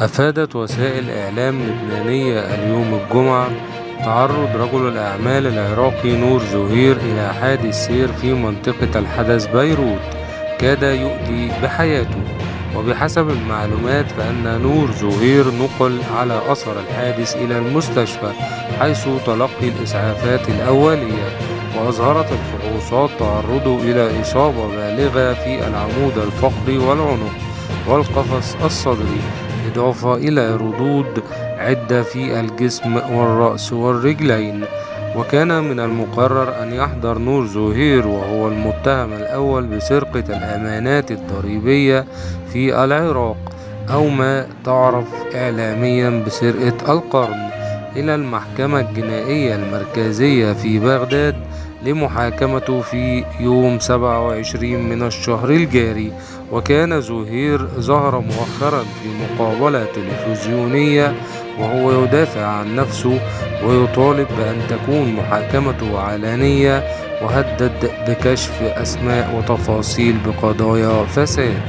أفادت وسائل إعلام لبنانية اليوم الجمعة تعرض رجل الأعمال العراقي نور زهير إلى حادث سير في منطقة الحدث بيروت كاد يؤدي بحياته. وبحسب المعلومات فإن نور زهير نقل على أثر الحادث إلى المستشفى حيث تلقي الإسعافات الأولية. وأظهرت الفحوصات تعرضه إلى إصابة بالغة في العمود الفقري والعنق والقفص الصدري، إضافة إلى ردود عدة في الجسم والرأس والرجلين. وكان من المقرر أن يحضر نور زهير وهو المتهم الأول بسرقة الأمانات الضريبية في العراق، أو ما تعرف إعلاميا بسرقة القرن، إلى المحكمة الجنائية المركزية في بغداد لمحاكمته في يوم 27 من الشهر الجاري. وكان زهير ظهر مؤخرا في مقابلة تلفزيونية وهو يدافع عن نفسه ويطالب بأن تكون محاكمته علنية، وهدد بكشف أسماء وتفاصيل بقضايا فساد.